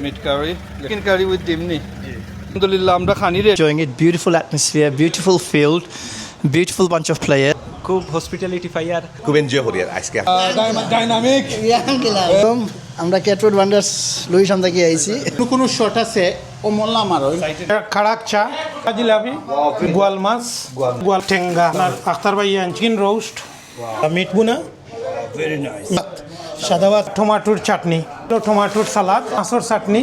meat curry, chicken curry with dimni. Alhamdulillah, আমরা খানি রে Enjoying it, beautiful atmosphere, beautiful field, beautiful bunch of players. খুব hospitality fire খুব enjoy করি আর আজকে ডাইনামিক আমরা ক্যাটফুড ওয়ান্ডার্স লুইসাম থেকে আইছি কোনো শট আছে ও মোল্লা মারো খাড়াক চা জিলাপি গোয়াল মাছ গোয়াল ঠেঙ্গা আখতার ভাইয়া চিকেন রোস্ট মিট বুনা ভেরি নাইস সাদা ভাত টমেটোর চাটনি টমেটোর সালাদ মাছের চাটনি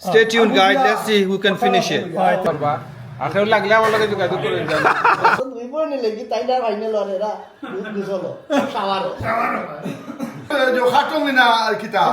Stay tuned guys, let's see who can finish it. আখের লাগলে আমার লগে যোগাযোগ করে দুই বোন লাগি তাইডা ফাইনাল ওরেরা দুসলো শাওয়ার जो खाटो में ना किताब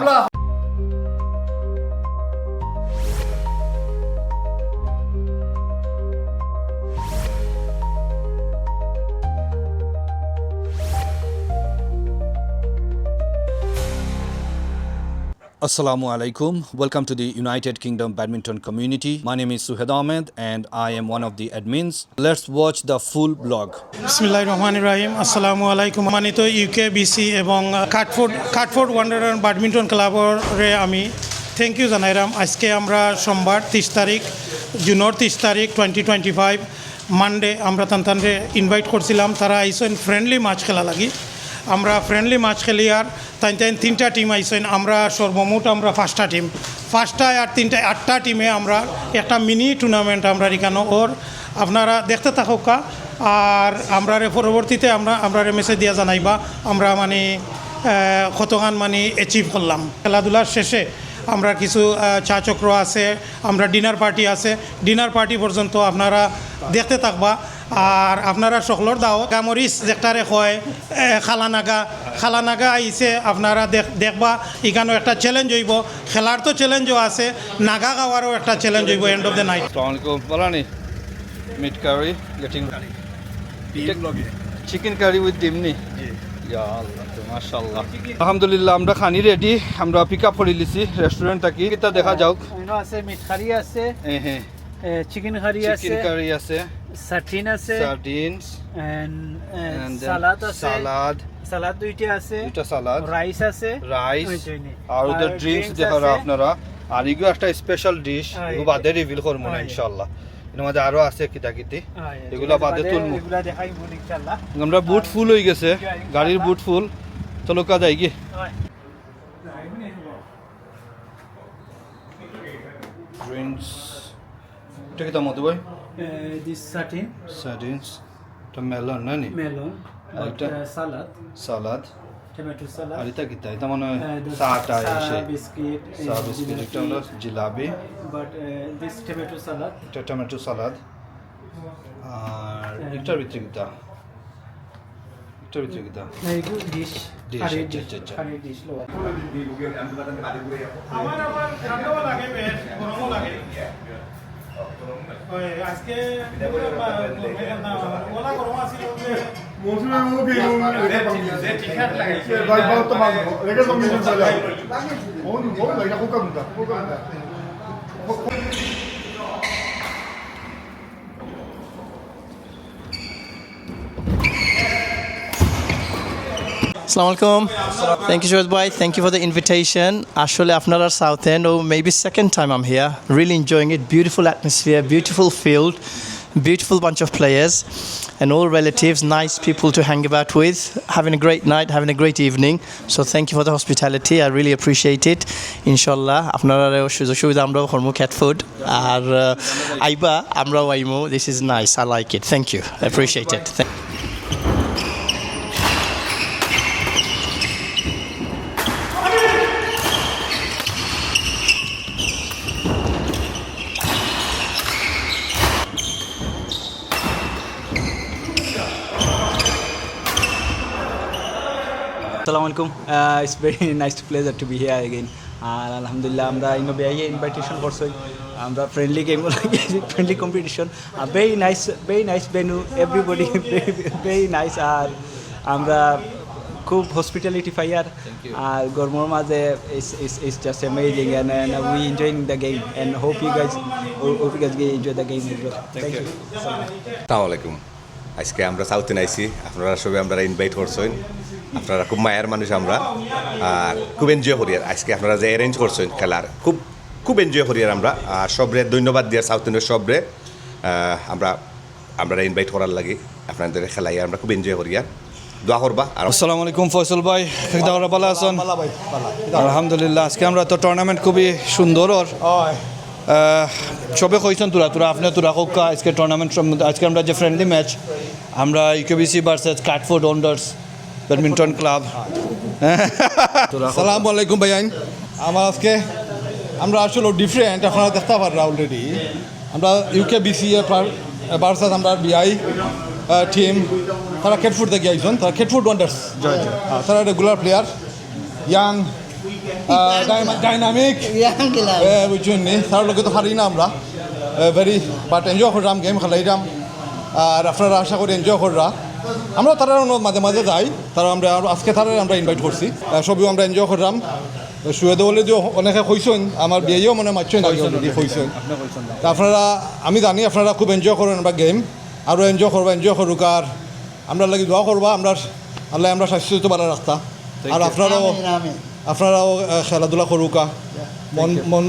Assalamu alaikum. Welcome to the United Kingdom Badminton community. My name is Suhed Ahmed and I am one of the admins. Let's watch the full vlog. বিসমিল্লাহির রহমানির রহিম আসসালামু আলাইকুম মানিত ইউকে বিসি এবং কাঠফোর্ড ওয়ান্ডারার ব্যাডমিন্টন ক্লাবরে আমি থ্যাংক ইউ জানাইরাম আজকে আমরা সোমবার 30 তারিখ জুনের 30 তারিখ 2025 মানডে আমরা তানতানরে ইনভাইট করছিলাম তারা আইসেন ফ্রেন্ডলি ম্যাচ খেলা লাগি আমরা ফ্রেন্ডলি ম্যাচ খেলি আর তাই তিনটা টিম আইসেন আমরা সর্বমোট আমরা পাঁচটা টিম পাঁচটায় আর তিনটায় 8টা টিমে আমরা একটা মিনি টুর্নামেন্ট আমরা এখানে ওর আপনারা দেখতে থাকুকা আর আমরা পরবর্তীতে আমরা মেসেজ দিয়া জানাইবা আমরা মানে কতখান মানে অ্যাচিভ করলাম খেলাধুলার শেষে আমরা কিছু চা চক্র আছে আমরা ডিনার পার্টি আছে ডিনার পার্টি পর্যন্ত আপনারা দেখতে থাকবা আর আপনারা সকলের দাও গামরিস যেটারে হয় খালানাগা আইছে আপনারা দেখবা এখানেও একটা চ্যালেঞ্জ হইব খেলার তো চ্যালেঞ্জও আছে নাগা গাওয়ারও একটা চ্যালেঞ্জ হইব end of the night Assalamu alaikum. Balani, meat curry, getting chicken curry with dimni. Ya Allah, mashallah. Alhamdulillah, আমরা খানি রেডি আমরা পিক আপ করে লিছি রেস্টুরেন্ট থেকে কিতা দেখা যাও এনো আছে মিট কারি আছে হ্যাঁ চিকেন কারি আছে চিকেন কারি আছে সার্টিন আছে সার্ডিনস এন্ড সালাদ আছে সালাদ দুইটা আছে দুইটা সালাদ রাইস আছে রাইস আর ওদের ড্রিঙ্কস দেখারা আপনারা আর এগুলো একটা স্পেশাল ডিশ এগুলো বাদে রিভিল করবো না ইনশাআল্লাহ এর মধ্যে আরো আছে কিতা এগুলো বাদে তুলবো এগুলা দেখাইবো ইনশাআল্লাহ আমরা বুট ফুল হয়ে গেছে গাড়ির বুট ফুল চলো কা যাই গিয়ে ড্রিঙ্কস এটা কি মতো ভাই দিস সার্টিন সার্ডিনস এটা মেলন না নি মেলন এটা সালাদ সালাদ টমেটো সালাদ আর এটা কিতা এটা মনে হয় চাটা এসে বিস্কিট এটা হলো জিলাপি বাট দিস টমেটো সালাদ এটা টমেটো সালাদ আর এটার ভিতরে কিতা এগু ডিশ Dish, কারি আচ্ছা, ডিশ আচ্ছা, আচ্ছা। কারি ডিশ লো আমার আবার ঠান্ডাও লাগে বেশ গরমও লাগে ওই আজকে ওলা গরম আছিল মৌসুমের মুখে ঠিক-ঠাক লাগে ভাই বহুত তো মাল রেখে তো মিশন চলে কোন ভাই কোকা মুদা Assalamu alaikum. Thank you, Shoaib bhai. Thank you for the invitation. Ashole আপনারা South End, or maybe second time I'm here. Really enjoying it. Beautiful atmosphere, beautiful field, beautiful bunch of players, and all relatives, nice people to hang about with. Having a great night, having a great evening. So thank you for the hospitality. I really appreciate it. Inshallah, আপনারা সুবিধা আমরাও করবো cat food. আর আইবা আমরাও IMO. This is nice. I like it. Thank you. I appreciate it. Assalamu alaikum. It's very nice pleasure to be here again. And Alhamdulillah, আমরা ইনোভিয়া invitation করছি আমরা friendly game friendly competition very nice venue, everybody very nice আর আমরা খুব hospitality fire আর গরমের মাঝে is just amazing and we enjoying the game and hope you guys enjoy the game as well. Thank you. আসসালামু আলাইকুম আজকে আমরা সাউথে আইছি আপনারা সবাই আমরা ইনভাইট করছেন আপনারা খুব মায়ের মানুষ আমরা আর খুব এনজয় করি আর আজকে আপনারা যে অ্যারেঞ্জ করছেন খেলার খুব খুব এনজয় করি আর আমরা আর সবরে ধন্যবাদ দিয়ে সাউথ ইন্ডিয়ার সবরে আমরা ইনভাইট করার লাগে আপনাদের খেলাই আমরা খুব এনজয় করি আর দোয়া করবা আর আসসালামু আলাইকুম ফয়সল ভাই দাওরা ভালো আছেন আলহামদুলিল্লাহ আজকে আমরা তো টুর্নামেন্ট খুবই সুন্দর ওর সবে কইছেন তোরা আপনি তোরা হোক আজকে টুর্নামেন্ট আজকে আমরা যে ফ্রেন্ডলি ম্যাচ আমরা ইউকেবিসি ভার্সেস কাঠফোর্ড ওয়ান্ডার্স ব্যাডমিন্টন ক্লাব আসসালামু আলাইকুম ভাইয়াইন আমার আজকে আমরা আসলে ডিফারেন্ট আপনারা দেখতে পারেন অলরেডি আমরা ইউকেবিসি ভার্সেস আমরা বিআই টিম তারা কেটফুড থেকে আইসন তারা কেটফুড ওয়ান্ডার্স তারা রেগুলার প্লেয়ার ইয়াং ডাইনামিক বুঝছেন নি তার লোকে তো পারি না আমরা ভেরি বাট এনজয় করলাম গেম খেলাইলাম আর আপনারা আশা করি এনজয় কররা আমরা তারা মাঝে মাঝে যাই তারা আমরা আজকে তারা আমরা ইনভাইট করছি সবই আমরা এনজয় করলাম সুয়েদে বলে যে অনেকে কইছেন আমার বিয়েও মনে মারছেন আগে অলরেডি কইছেন আপনারা আমি জানি আপনারা খুব এনজয় করেন আমরা গেম আরও এনজয় করবা এনজয় করুক আর আমরা লাগি দোয়া করবা আমরা আল্লাহ আমরা স্বাস্থ্য ভালো রাখতা আর আপনারাও খেলাধুলা করুকা মন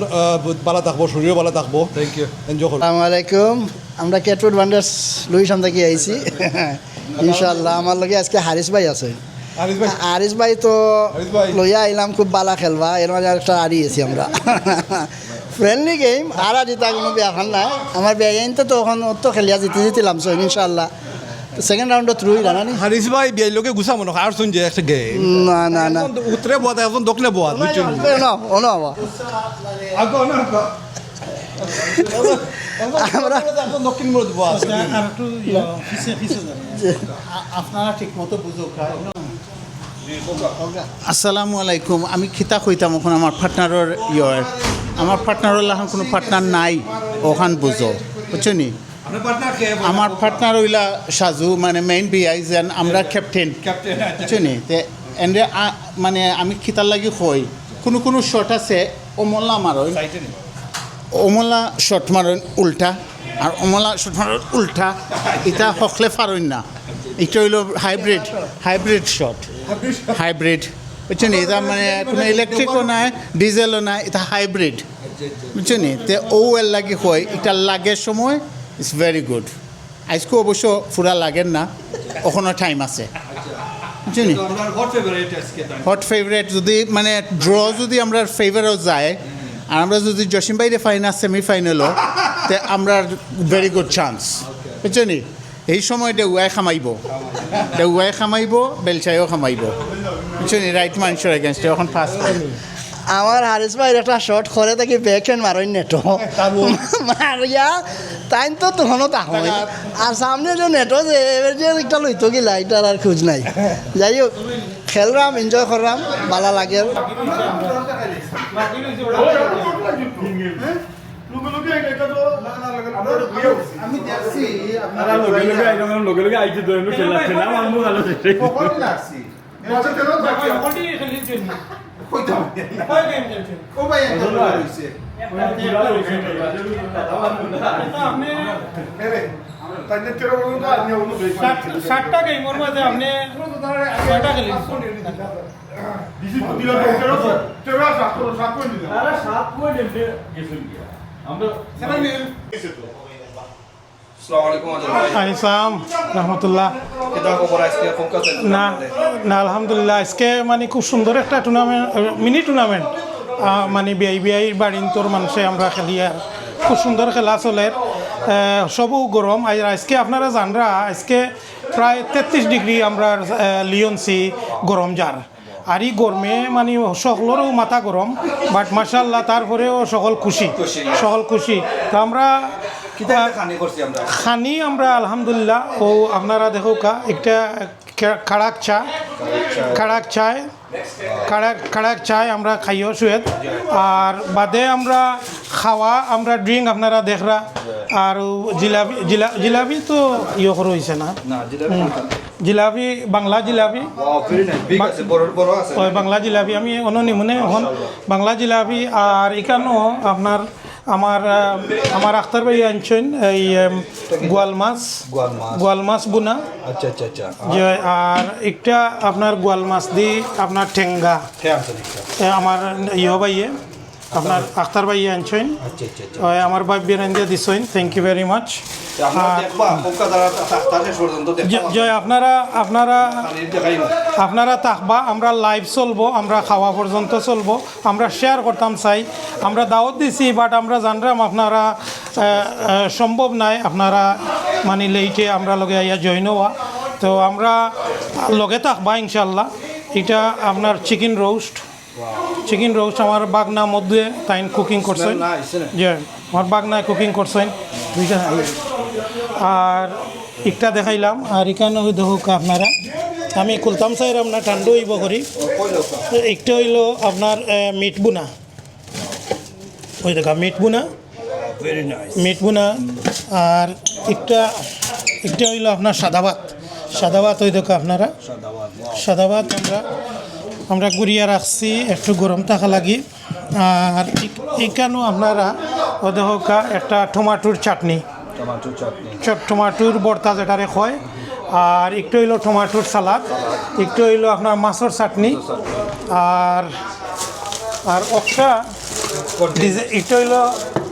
ভালো থাকবো শরীরও ভালো থাকবো থ্যাংক ইউ এনজয় করবো আসসালামু আলাইকুম আমরা কেটফুড ওয়ান্ডার্স লুইসাম থেকে আইছি ইনশাআল্লাহ আমার লগে আজকে হারিস ভাই আছে হারিস ভাই তো লইয়া আইলাম খুব ভালো খেলবা এর মাঝে একটা হারিয়েছি আমরা ফ্রেন্ডলি গেম আর জিতা কোনো ব্যাপার নাই আমার বেআইন তো তখন তো খেলিয়া জিতিলাম সো ইনশাআল্লাহ সেকেন্ড রাউন্ডত থ্রুই জানানি হারিস ভাই বিয়াই লোকে গুছা মনে আর শুন যে একটা গেম না না না উত্তরে বোয়া এখন দক্ষিণে বোয়া বুঝছেন আমরা দক্ষিণ মোড় বোয়া আপনারা ঠিক মতো বুঝো আসসালামু আলাইকুম আমি খিতা কইতাম ওখানে আমার পার্টনারের আমার পার্টনারের এখন কোনো পার্টনার নাই ওখান বুঝো বুঝছো নি আমার পার্টনার হইলা সাজু মানে মেইন বিআই যেন আমরা ক্যাপ্টেন বুঝছো নি এন্ডে মানে আমি খিতার লাগি কই কোনো শট আছে অমলা মারই অমলা শট মারন উল্টা আর অমলা শট মারন উল্টা এটা হকলে পারইন না এটা হইল হাইব্রিড শট হাইব্রিড বুঝছো নি এটা মানে কোনো ইলেকট্রিকও নাই ডিজেলও নাই এটা হাইব্রিড বুঝছো নি তে ও এর লাগি কই এটা লাগের সময় ইটস ভেরি গুড আজকে অবশ্য ফুরা লাগেন না ওখানে টাইম আছে বুঝছো নি হট ফেভারিট যদি মানে ড্র যদি আমরা ফেভারও যায় আর আমরা যদি জসিম বাইরে ফাইনাল সেমিফাইনালও তে আমরা ভেরি গুড চান্স বুঝছো নি এই সময় দেউয়াই খামাইব বেলচাইও খামাইব বুঝছো নি রাইট মানুষের এগেনস্টে এখন ফার্স্ট আমার হারিস ভাই একটা শর্ট করে থাকি ব্যাক হ্যান্ড মারই নেটো মারিয়া তাই তো তখনও তাহলে আর সামনে যে নেটো যে এবার যে একটা লইতো গিলা এটার আর খোঁজ নাই যাই হোক খেললাম এনজয় করলাম ভালো লাগে আমি দেখছি আপনারা লগে আইতে দইনো খেলাচ্ছে না আমি ভালো দেখছি কখন লাগছি আচ্ছা কেন বাকি কোটি খেলিছেন কইতা কই গেম খেলছেন ও ভাই একটা হইছে আপনি আরে তাইলে কেন বলুন তো আপনি ওনো ব্রেক 60টা গেমের মধ্যে আপনি 6টা খেলেছেন দিছি তো দিলা তো কেন তো তেরা 7 পয়েন্ট দিলা আরে 7 পয়েন্ট গেছেন কি আমরা সেটা নিয়ে আইসাম রহমতুল্লাহ না আলহামদুলিল্লাহ আজকে মানে খুব সুন্দর একটা টুর্নামেন্ট মিনি টুর্নামেন্ট মানে বিআই বাড়িন্তর মানুষে আমরা খেলি আর খুব সুন্দর খেলা চলে সবও গরম আর আজকে আপনারা জানরা আজকে প্রায় 33 ডিগ্রি আমরা লিওনসি গরম যার আর এই গরমে মানে সকলেরও মাথা গরম বাট মাশাআল্লাহ তারপরেও সকল খুশি তো আমরা খানি আমরা আলহামদুলিল্লাহ ও আপনারা দেখো একটা খাড়াক চায় আমরা খাইও সুয়েদ আর বাদে আমরা খাওয়া আমরা ড্রিঙ্ক আপনারা দেখরা আর জিলাপি তো ইয়ে করে হয়েছে না জিলাপি বাংলা জিলাপি বাংলা জিলাপি আমি অন্য নিমনে এখন বাংলা জিলাপি আর এখানেও আপনার আমার আখতার ভাই আনছেন এই গোয়াল মাছ বুনা আচ্ছা আচ্ছা আচ্ছা যে আর একটা আপনার গোয়াল মাছ দিয়ে আপনার ঠেঙ্গা আমার ভাইয়ে আপনার আখতার ভাই আনছেন আচ্ছা আচ্ছা আচ্ছা ওই আমার ভাই বেরেন্দিয়া দিছেন থ্যাংক ইউ ভেরি মাচ জয় আপনারা থাকবা আমরা লাইভ চলবো আমরা খাওয়া পর্যন্ত চলবো আমরা শেয়ার করতাম চাই আমরা দাওয়াত দিছি বাট আমরা জানলাম আপনারা সম্ভব নাই আপনারা মানে লেইটে আমরা লগে আইয়া জয়েন হওয়া তো আমরা লগে থাকবা ইনশাল্লাহ এটা আপনার চিকেন রোস্ট আমার বাগনা মধ্যে তাই কুকিং করছেন যে আমার বাগনায় কুকিং করছেন দুইটা আর একটা দেখাইলাম আর এখানে দেখুক আপনারা আমি খুলতাম চাইলাম না ঠান্ডা হইব করি একটা হইল আপনার মিট বুনা ওই দেখা মিট বুনা আর একটা হইল আপনার সাদা ভাত ওই দেখা আপনারা সাদা ভাত আমরা গুড়িয়া রাখছি একটু গরম থাকা লাগি আর এখানেও আপনারা ওদেহকা একটা টমাটোর চাটনি টমাটোর ভর্তা যেটারে হয় আর একটু হইলো টমাটোর সালাদ একটু হইলো আপনার মাছের চাটনি আর অক্সা একটু হইলো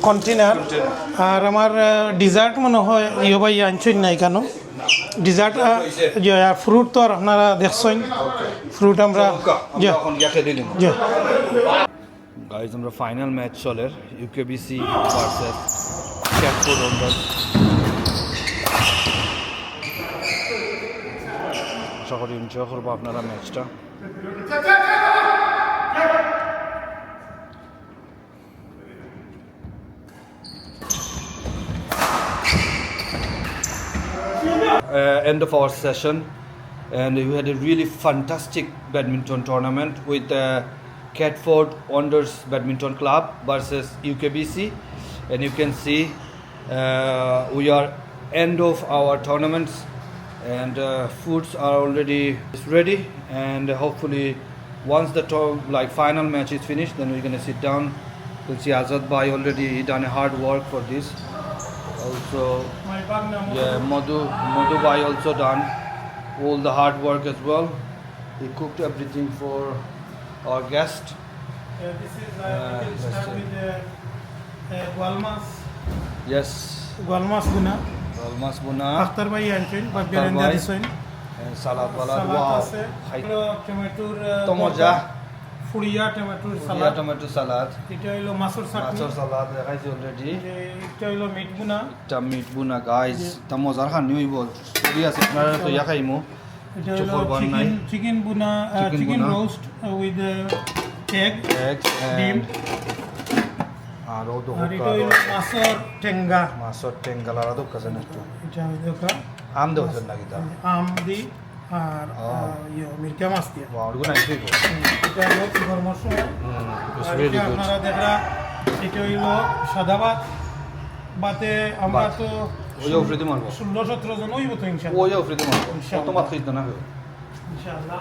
কন্টেনার আর আমার ডিজার্ট মনে হয় ভাই আনছেন নাই কেন ডিজার্ট ফ্রুট তো আর আপনারা দেখছেন ফ্রুট আমরা গাইজ আমরা ফাইনাল ম্যাচ চলের ইউকেবিসি ভার্সেস ক্যাটফোর্ড ওয়ান্ডার্স আশা করি এনজয় করবো আপনারা ম্যাচটা end of our session, and we had a really fantastic badminton tournament with Catford Wanderers Badminton Club versus UKBC, and you can see we are end of our tournaments, and foods are already ready, and hopefully once the final match is finished, then we're gonna sit down. You'll see Azad Bhai already done a hard work for this. Also, Madhu Bhai also done all the hard work as well. He cooked everything for our guest. This is start with Gualmas. Yes. Gualmas Buna. Gualmas Buna. Akhtar Bhai Anchen, Babiranda Disoin. Salad wala. Wow. Tomato. Tomoja. Furia tomato salad. এটা হলো মাছের সালাদ দেখাইছি already এটা হলো meet বুনা guys তা মজার খানি হইব ফুরি আছে আপনারা তো ইয়া খাইমু এটা হলো চিকেন বুনা চিকেন রোস্ট উইথ এগ ডিম আর ও তো এটা হলো মাছের টেঙ্গা লারা তো কাছে না এটা হলো আম দেওয়া লাগি তা আম দি আর মিরকা মাছ দিয়ে ওয়াও নাইস হইব এটা হলো গরম মশলা আপনারা দেখরা এটা হইলো সাদা ভাত বাতে আমরা তো ওই অফরিতে মারবো 16-17 জন হইব তো ইনশাআল্লাহ ওই অফরিতে মারবো কত মাছ খাইতো না ইনশাআল্লাহ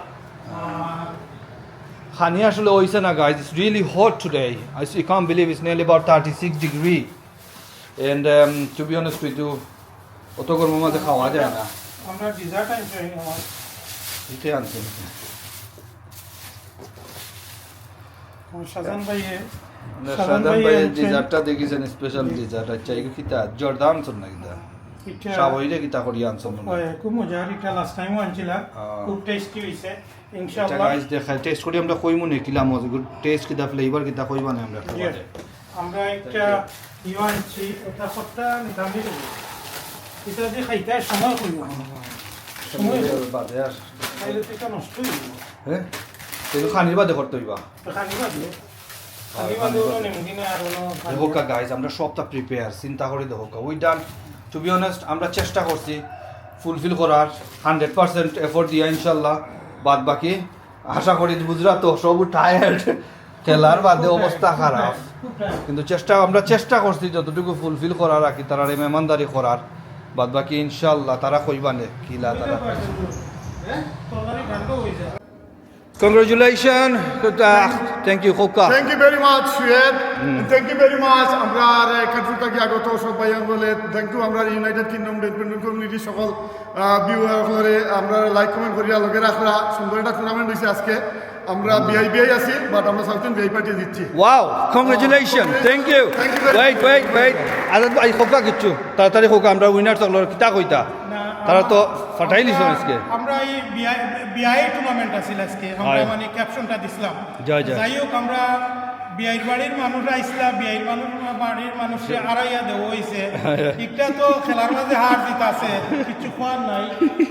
খানি আসলে হইছে না guys it's really hot today I can't believe it's nearly about 36 degree and to be honest with you অত গরমের মধ্যে খাওয়া যায় না আমরা ডিজার্ট আনছি আমার এটাই আনছেন শাহজাহান ভাইয়ে শাহজাহান ভাইয়ের ডিজার্টটা দেখিছেন স্পেশাল ডিজার্ট আচ্ছা এগুলো কিতা জর্দান আনছেন না কিতা সাবইরে কিতা করি আনছেন খুব মজার এটা লাস্ট টাইমও আনছিলাম খুব টেস্টি হইছে ইনশাআল্লাহ গাইস দেখাই টেস্ট করি আমরা কইমু নে কিলা মজা টেস্ট কিতা ফ্লেভার কিতা কইবা না আমরা আমরা একটা আনছি এটা সবটা নিতামই দেব এটা দিয়ে খাইতে সময় কইব সময় বাদে আর খাইলে তো নষ্ট হইব হ্যাঁ এগুলো খানির বাদে করতে হইবা দেখোকা গাইজ আমরা সবটা প্রিপেয়ার চিন্তা করে দেখোকা we done to be honest আমরা চেষ্টা করছি ফুলফিল করার 100% এফোর্ট দিয়া ইনশাল্লাহ বাদ বাকি আশা করি বুঝরা তো সব টায়ার্ড খেলার বাদে অবস্থা খারাপ কিন্তু আমরা চেষ্টা করছি যতটুকু ফুলফিল করার আর কি তারা মেহমানদারি করার বাদ বাকি ইনশাল্লাহ তারা কইবানে কিলা তারা Congratulations থ্যাংক ইউ খোকা থ্যাংক ইউ ভেরি মাচ সুয়েদ থ্যাংক ইউ ভেরি মাচ আমরা কাটফুট থেকে আগত সব ভাইয়ান বলে থ্যাংক ইউ আমরা ইউনাইটেড কিংডম ব্যাডমিন্টন কমিউনিটি সকল ভিউয়ারসকলরে আমরা লাইক কমেন্ট করিয়া লগে রাখরা সুন্দর একটা টুর্নামেন্ট হয়েছে আজকে আমরা বিআই আছি বাট আমরা সাউথেন বিআই পার্টি দিচ্ছি wow congratulation thank you wait Azad ভাই খোকা কিচ্ছু তাড়াতাড়ি খোকা আমরা উইনার থাকলো কিতা কইতা তারা তো ফাটাই দিছ আজকে আমরা এই বিআই টুর্নামেন্ট আছিল আজকে আমরা মানে ক্যাপশনটা দিছিলাম জয়। যাই হোক আমরা বিআইর বাড়ির মানুষ আইসলা বিআইর বাড়ির মানুষে আড়াইয়া দেওয়া হয়েছে একটা তো খেলার মাঝে হার জিত আছে কিছু খোয়ার নাই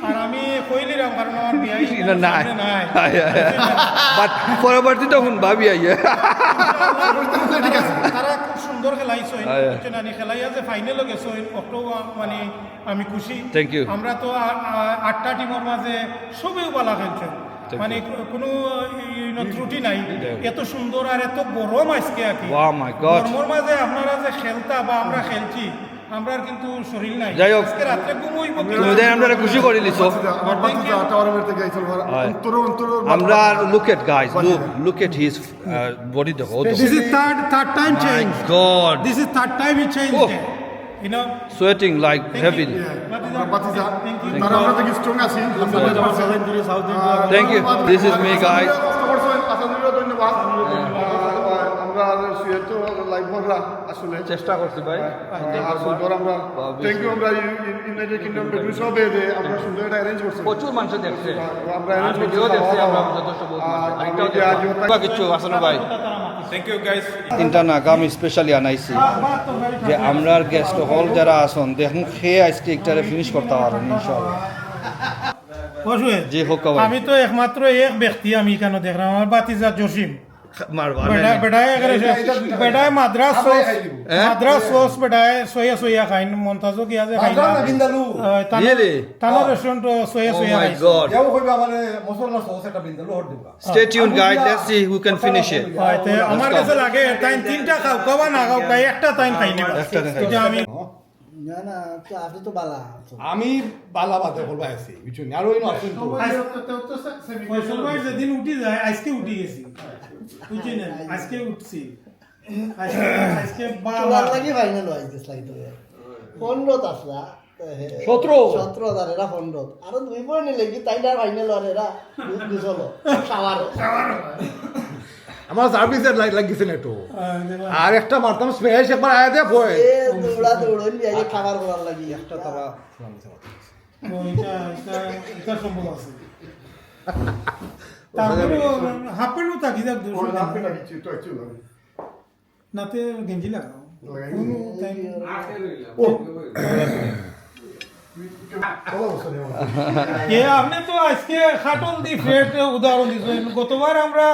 আর আমি কইলিরাম কারণ আমার বিআই নাই নাই বাট পরবর্তীতে শুন ভাবি আইয়ে তারা খুব সুন্দর খেলাইছে খেলাইয়া যে ফাইনালে গেছে অটো মানে আমি খুশি Thank you. আমরা তো 8টা টিমের মাঝে সবই বালা খেলছে মানে কোনো ত্রুটি নাই এত সুন্দর আর এত গরম আজকে আর কি Wow, my God. গরমের মাঝে আপনারা যে খেলতা বা আমরা খেলছি আমরা কিন্তু শরীর নাই যাই হোক। আজকে রাত্রে ঘুমোইব তুমি দেন আমরা খুশি করে লিছো আমার বাচ্চা টাওয়ারের থেকে আইছিল অন্তর আমরা look at guys look at his body দেখো This is third time change. God This is third time he changed Oh. it. You know. Sweating like heavily বাতিজা তারা আমরা থেকে স্ট্রং আছি thank you this is me guys ধন্যবাদ আমরা সুয়েত live ভররা আসলে চেষ্টা করছি ভাই আর সুন্দর আমরা থ্যাংক ইউ আমরা ইউনাইটেড কিংডম বেডমিন্টন সবে যে আমরা সুন্দর একটা অ্যারেঞ্জ করছি প্রচুর মানুষ দেখছে আমরা অ্যারেঞ্জ ভিডিও দেখছি আমরা যথেষ্ট বহুত কিছু আসলে ভাই থ্যাংক ইউ গাইস তিনটা নাক আমি স্পেশালি আনাইছি যে আমরার গেস্ট হল যারা আসন দেখুন খেয়ে আজকে একটারে ফিনিশ করতে পারেন ইনশাআল্লাহ জি হোক ভাই আমি তো একমাত্র এক ব্যক্তি আমি কেন দেখলাম আমার বাতিজা জসিম মারবা বেটায় মাদ্রাস সস বেটায় সোয়া খাইন মন্তাজো গিয়া যে খাইন Really? তানা restaurant soya Oh my খাইন god. যাও কইবা মানে মশলা সস একটা বিন্দালু হট দিবা Stay tuned guys. Let's see who can finish it. হয়তো আমার কাছে লাগে তাই তিনটা খাও কবা না খাও তাই একটা তাই খাই নিবা একটা খাই। এটা আমি না না তো আপনি তো বালা আমি বালা বাতে বলবা আছি বুঝুনি আর ওই নতুন তো ফয়সাল ভাই যেদিন উঠি যায় আজকে উঠি গেছি বুঝছি না আজকে উঠছি আজকে বাবা তোমার লাগি ফাইনাল হইছে স্লাইড হয়ে 15 আসলা 17 দার এরা 15 আর দুই বই নিলে কি তাইডার ফাইনাল হরে এরা দুসলো শাওয়ার আমার সার্ভিসের লাইট লাগিছে না একটু আর একটা মারতাম স্পেস একবার আয়া দে বয় এ দৌড়া দৌড়ন যাই খাবার করার লাগি একটা তারা এটা সম্ভব আছে তারপরে হাফ প্যান্টও থাকি যাক নাতে গেঞ্জি লাগাও আপনি তো আজকে খাটল দি ফেট উদাহরণ দিয়েছেন গতবার আমরা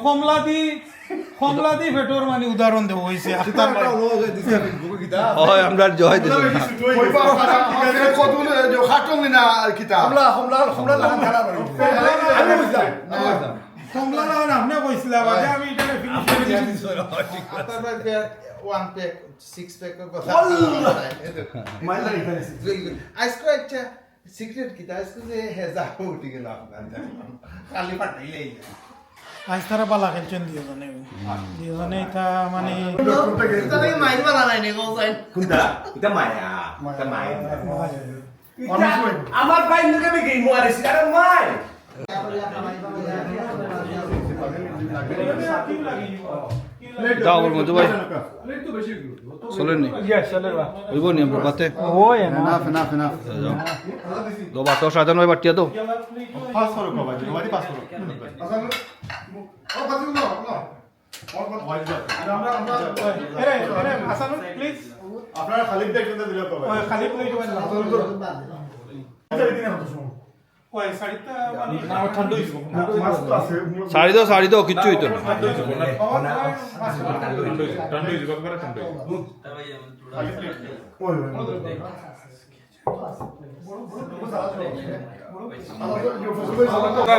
কমলা দি ফেটর মানে উদাহরণ দেবো হয়েছে হয় আমরা জয় দিলাম কমলা লাগান আপনি কইছিলাম আগে আমি এটা one pack, 6 pack of আজকে একটা সিক্রেট কি আজকে যে হেজা উঠে গেল আপনার খালি পাঠাইলেই আজ তারা পালা খেলছেন দুজনে এটা মানে মাইর বানা নাই নে গোসাইন কোনটা এটা মায়া এটা মায়া আমার ভাই মুখে আমি গেম মারিছি আরে মাই দাও ওর মধ্যে ভাই চলেন নি হইব নি আমরা বাতে দো বাতো সাজানো এবার টিয়া তো পাস করো বাবা বাড়ি পাস করো প্লিজ আপনারা খালি দেখতে দিলে তো খালি প্লেট ওই শাড়িটা মানে ঠান্ডা হইছে মাছ তো আছে শাড়ি দাও কিচ্ছু হইতো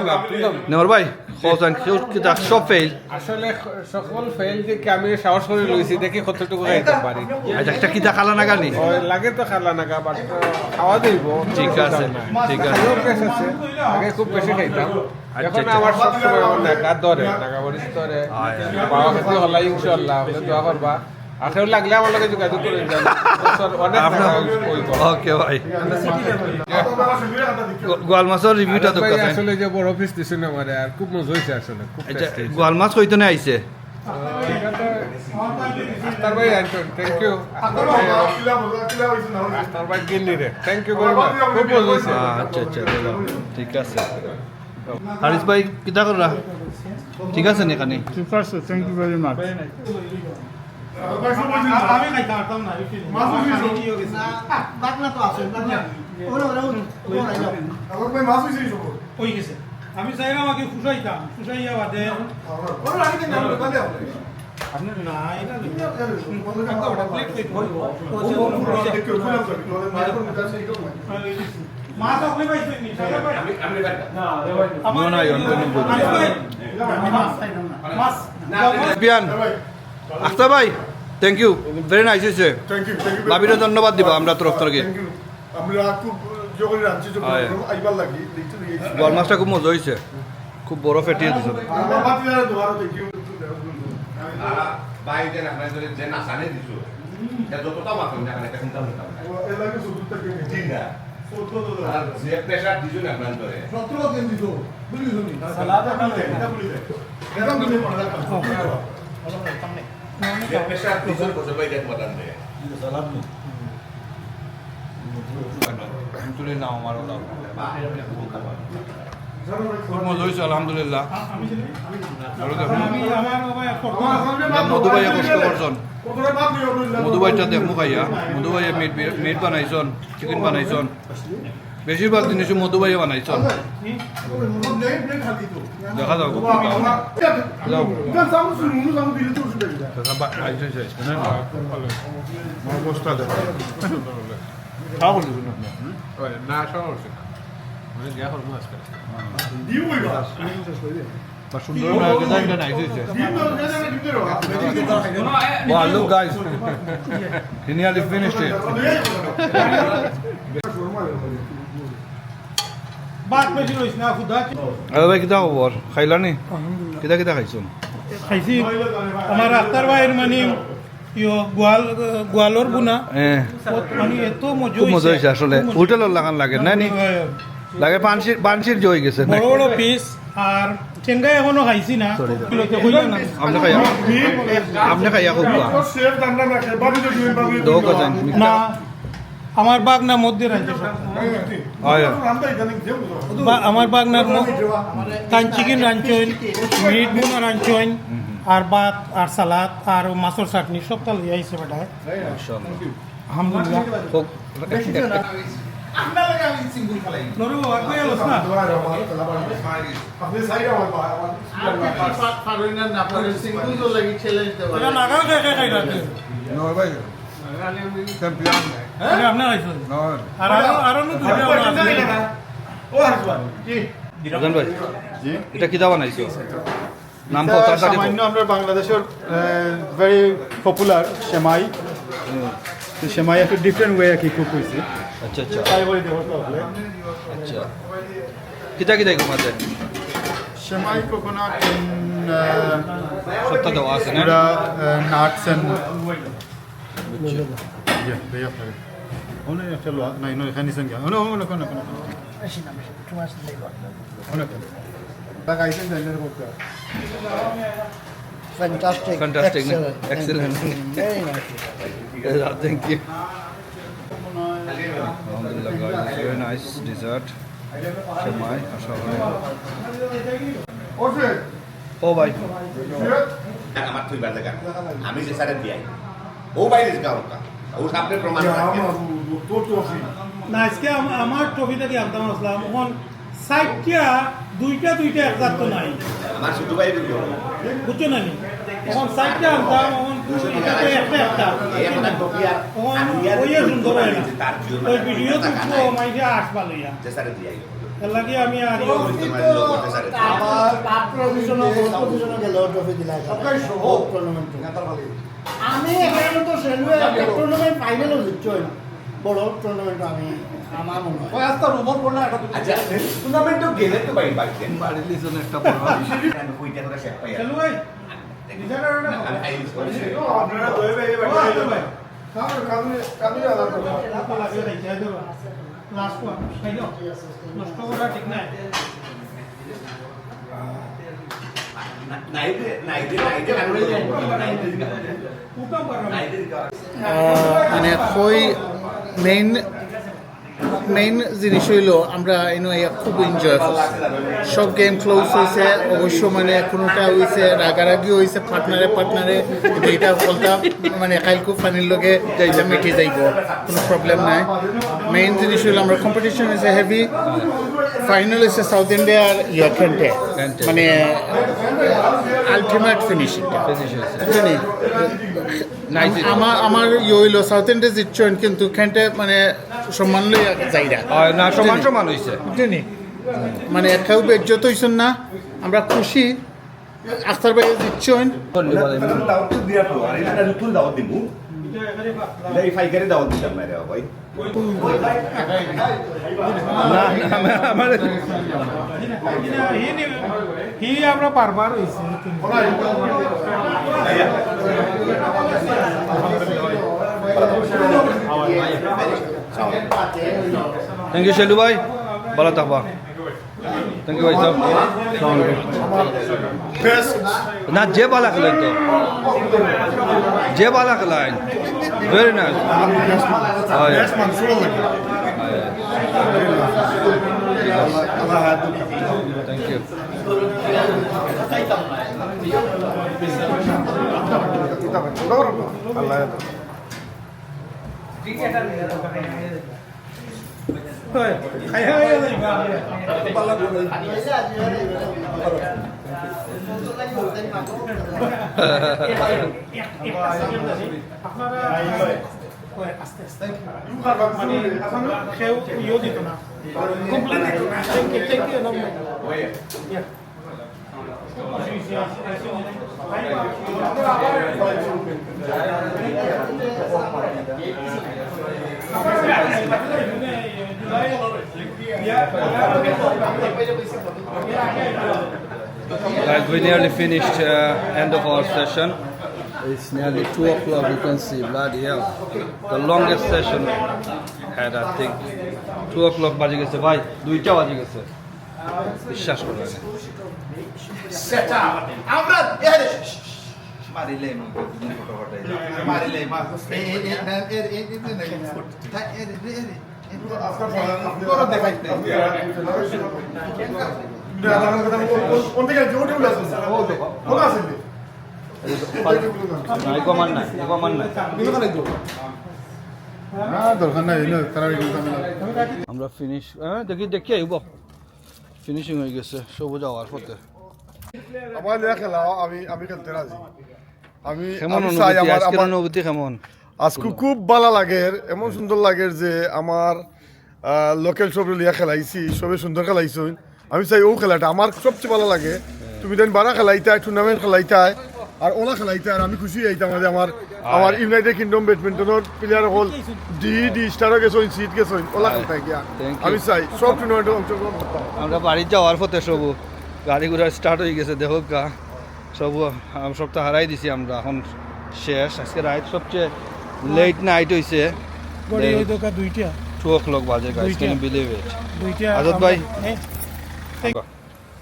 না নেওয়ার ভাই হোসেন কিতা সব ফেল আসলে সকল ফেল দেখে আমি সাহস করে লইছি দেখি কতটুকু খাইতে পারি আচ্ছা একটা কিতা খালা না গানি ওই লাগে তো খালা নাগা বাট খাওয়া দিব ঠিক আছে ঠিক আছে অভ্যাস আছে আগে খুব বেশি খাইতাম এখন আচ্ছা। আমার সব সময় আমার নাগা ধরে নাগা বরিস ধরে বাবা খেতে হলাই ইনশাআল্লাহ বলে দোয়া করবা আখের লাগলে আমার লগে যোগাযোগ করে যাবেন অনেক ওকে ভাই গোয়াল মাছের রিভিউটা তো ভাই আসলে যে বড় অফিস দিছেন আমারে আর খুব মজা হইছে আসলে খুব আচ্ছা গোয়াল মাছ কইতো না আইছে আখতার ভাই থ্যাংক ইউ আখতার ভাই গিন্নি রে থ্যাংক ইউ ভেরি মাচ খুব মজা হইছে আচ্ছা আচ্ছা ঠিক আছে হারিস ভাই কিতা কররা ঠিক আছে নি এখানে ঠিক আছে থ্যাংক ইউ ভেরি মাচ আমি খাইতে পারতাম না মাছ বাকনা তো আছে বাকনা ওরা ভাই মাছ হইছে সব হই গেছে আমি চাইলাম আগে খুশাইতাম খুশাইয়া বাদে ওরা আগে না দোকানে আপনি না এটা ওটা প্লেট প্লেট মাছ আপনি পাইছেন নি আমি না মাছ বিয়ান আখতার ভাই থ্যাংক ইউ ভেরি নাইস হয়েছে থ্যাংক ইউ ভাবিরও ধন্যবাদ দিব আমরা তরফ থেকে আমরা খুব যখন রাঁধছি যখন আইবার লাগি দেখতে গিয়েছি গোয়াল মাছটা খুব মজা হয়েছে খুব বড় ফেটিয়ে দিয়েছে আমার বাতিদার দোয়ারও থ্যাংক ইউ বাইরে আমরা যে নাসানে দিছো এটা যতটা মাত্র না এখানে চিন্তা করতাম না এর লাগে শুধু থেকে ঠিক না আর যে প্রেসার দিছো না আপনার ধরে 17 দিন দিছো বুঝলি শুনি সালাদ আকালে এটা বলি দে এরকম তুমি মনে রাখো যে প্রেসার দিছো বসে বাইরে মাতান দে সালাদ নো তুলে নাও আমার ওলা খুব মজা হয়েছে আলহামদুলিল্লাহ মধু ভাইয়া কষ্ট করছেন মধু ভাইটা দেখমু খাইয়া মধু ভাইয়া মিট বানাইছন চিকেন বানাইছন বেশিরভাগ জিনিস মধু ভাইয়া বানাইছন দেখা যাও অবস্থা দেখো না সমস্যা মানে যা করবো আজকে সুন্দর Wow, look guys, he nearly finished it. Baat বেশি রইছ না খুদা আরে ভাই কিতা খবর খাইলা নি কিতা কিতা খাইছুন খাইছি আমার আক্তার ভাইয়ের মানে গোয়ালর বুনা মানে এত খুব মজা হয়েছে আসলে হোটেলের লাগান লাগে না নি লাগে পানসির জয় গেছে বড় বড় পিস আর চেঙ্গাই এখনো খাইছি না আপনি খাইয়া খুব না আমার বাগনা মধ্যে রাখছে আমার বাগনার কান চিকেন রাঞ্চইন মিট বোনা রাঞ্চইন আর ভাত আর সালাদ আর মাছের চাটনি সবটা লই আইছে বেটা আলহামদুলিল্লাহ এটা কিতা বানাইছো নাম আমরা বাংলাদেশের ভেরি পপুলার সেমাই সেমাই একটা ডিফারেন্ট ওয়ে কি কুক হয়েছে আচ্ছা আচ্ছা আচ্ছা কিতা কিতা ঘুমাতে সেমাই কোকোনাট সবটা দেওয়া আছে না নাটস এন্ড একটা লোয়া নাই নয় এখানে নিছেন কেন Fantastic. Fantastic. Excellent. Excellent. Very nice. Thank you. Alhamdulillah guys, very nice dessert. Shamai, ও ভাই আমার তুই বাদ লাগা আমি যে সারা দিই ও বাইরে যাও কা ও সামনে প্রমাণ রাখে না আজকে আমার ট্রফি থেকে আনতাম আসলাম এখন সাইটটা দুইটা একজাত তো নাই আমার ছোট ভাই বলবো বুঝছো না এখন সাইটটা আনতাম এখন একটা একটা কপিয়া ওই সুন্দর হয় না ওই ভিডিও তো মাইকে আসবা লইয়া যে সারা দিই এর লাগে আমি আর আমার কাপ পজিশনও পজিশনও গেল ট্রফি দিলা টুর্নামেন্ট আমি এখানে তো সেলুয়ে টুর্নামেন্ট ফাইনালও জিতছই বড় টুর্নামেন্ট আমি আমার মনে হয় আচ্ছা টুর্নামেন্টও গেলে তো বাড়ি বাড়ি বাড়ির লিসন একটা বড় আমি কইটা করে শেষ পাই চলো ভাই আপনারা দই ভাই ভাই কামিয়ে আলাদা করো লাস্ট ওয়ান খাইল নষ্ট করা ঠিক নাই মানে কই মেইন মেইন জিনিস হইল আমরা খুব এনজয় করছি সব গেম ক্লোজ হয়েছে অবশ্য মানে কোনোটা হয়েছে রাগারাগি হয়েছে পার্টনারে এইটা বলতা মানে কালকু ফানির লগে মিটি যাইব কোনো প্রবলেম নাই মেইন জিনিস হইল আমরা কম্পিটিশন হয়েছে হেভি ফাইনাল হয়েছে সাউথ ইন্ডিয়ার ইয়ারখেন্টে মানে আলটিমেট ফিনিশিংটা জানি আমার হইল সাউথ ইন্ডিয়া জিতছেন কিন্তু খেনটে মানে সম্মান লই যাইরা না সমান হয়েছে জানি মানে কেউ বেজ্জত হইছেন না আমরা খুশি আখতার ভাই জিতছেন দাওয়াত দিয়া তো আর এটা নতুন দাওয়াত দিমু এই ফাইকারে দাওয়াত দিতাম না রে ভাই হি আমরা বারবার হয়েছে থ্যাংক ইউ শেলু ভাই ভালো থাকবা থ্যাংক ইউ ভাই সব না যে বালা খেলেন তো যে বালা খেলেন ভেরি নাইস থ্যাংক ইউ আস্তে আস্তে মানে এখন কেউ ইয়ে দিত না কমপ্লেন দিত না thank you Guys, we nearly finished end of our session. It's nearly 2 o'clock. You can see, bloody hell. The longest session had, I think, 2 o'clock বাজে গেছে ভাই 2টা বাজে গেছে বিশ্বাস করবেন সেটা আমরা মারিলে ফটো ফটো মারিলে দেখাইতে কোন থেকে জোটে আছে কোন আছে কমান নাই দরকার নাই তারা আমরা দেখি আইব ফিনিশিং হয়ে গেছে সবুজ যাওয়ার পথে আমার খেলা আমি খেলতে রাজি আমি কেমন অনুভূতি আজকের অনুভূতি কেমন আজকে খুব ভালো লাগে এমন সুন্দর লাগে যে আমার লোকাল সব লিয়া খেলাইছি সবে সুন্দর খেলাইছ আমি চাই ও খেলাটা আমার সবচেয়ে ভালো লাগে তুমি দেন বারা খেলাইতাই টুর্নামেন্ট খেলাইতাই আর ওলা খেলাইতাই আর আমি খুশি হইতাম যে আমার ইউনাইটেড কিংডম ব্যাডমিন্টনের প্লেয়ার হল ডি স্টারও গেছেন সিট গেছেন ওলা খেলতাই গিয়া আমি চাই সব টুর্নামেন্টে অংশগ্রহণ করতাম আমরা বাড়ি যাওয়ার পথে সবু গাড়ি ঘোড়া স্টার্ট হয়ে গেছে দেখো গা সবু সবটা হারাই দিছি আমরা এখন শেষ আজকে রাইট সবচেয়ে লেট নাইট হয়েছে 2 o'clock বাজে guys can believe it Azad ভাই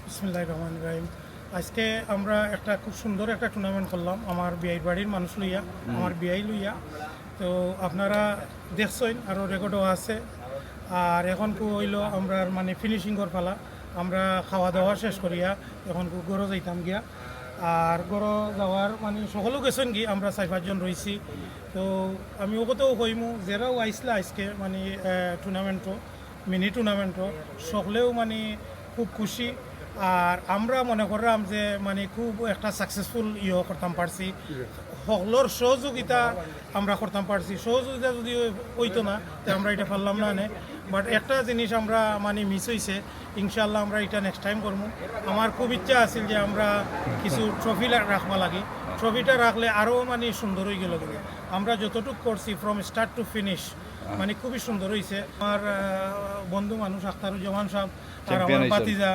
বিসমিল্লাহির রহমানির রহিম আজকে আমরা একটা খুব সুন্দর একটা টুর্নামেন্ট করলাম আমার বিআই বাড়ির মানুষ লইয়া আমার বিআই লইয়া তো আপনারা দেখছেন আরও রেকর্ডও আছে আর এখন কু হইল আমরা মানে ফিনিশিংয়ের পালা আমরা খাওয়া দাওয়া শেষ করিয়া এখন কু গড়ো যাইতাম গিয়া আর গড়ো যাওয়ার মানে সকলেও গেছেন কি আমরা 4-5 জন রয়েছি তো আমি ওকতেও কইমু যারাও আইসলা আজকে মানে টুর্নামেন্টও মিনি টুর্নামেন্টও সকলেও মানে খুব খুশি আর আমরা মনে করলাম যে মানে খুব একটা সাকসেসফুল করতাম পারছি সকলের সহযোগিতা আমরা করতাম পারছি সহযোগিতা যদি হইতো না তো আমরা এটা পারলাম না বাট একটা জিনিস আমরা মানে মিস হয়েছে, ইনশাল্লাহ আমরা এটা নেক্সট টাইম করবো। আমার খুব ইচ্ছা আছিল যে আমরা কিছু ট্রফি রাখবা লাগে, ট্রফিটা রাখলে আরও মানে সুন্দর হয়ে গেল। আমরা যতটুকু করছি ফ্রম স্টার্ট টু ফিনিশ মানে খুবই সুন্দর হয়েছে। আমার বন্ধু মানুষ আখতারুজ্জামান সাহেব আর আমার বাতিজা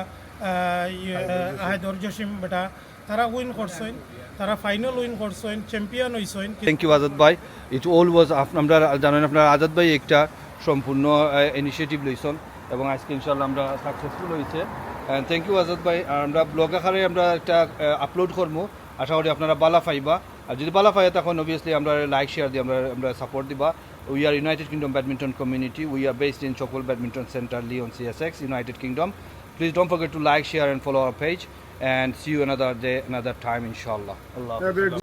আহেদর জসিম বেটা, তারা উইন করছেন, তারা ফাইনাল উইন করছেন, চ্যাম্পিয়ন হয়েছেন। থ্যাংক ইউ আজাদ ভাই। ইট অল ওয়াজ আমরা জানেন আপনার আজাদ ভাই একটা সম্পূর্ণ ইনিশিয়েটিভ লইছেন এবং আজকে ইনশাল্লাহ আমরা সাকসেসফুল হয়েছে। থ্যাংক ইউ আজাদ ভাই। আর আমরা ব্লগ আকারে আমরা একটা আপলোড করবো, আশা করি আপনারা বালা পাইবা। আর যদি বালা পাই তখন অবভিয়াসলি আমরা লাইক শেয়ার দিয়ে আমরা সাপোর্ট দিবা। We are United Kingdom badminton community, we are based in চকল badminton centre Leon CSX, United Kingdom. Please don't forget to like, share and follow our page, and see you another day, another time, inshallah. Allah Hafiz.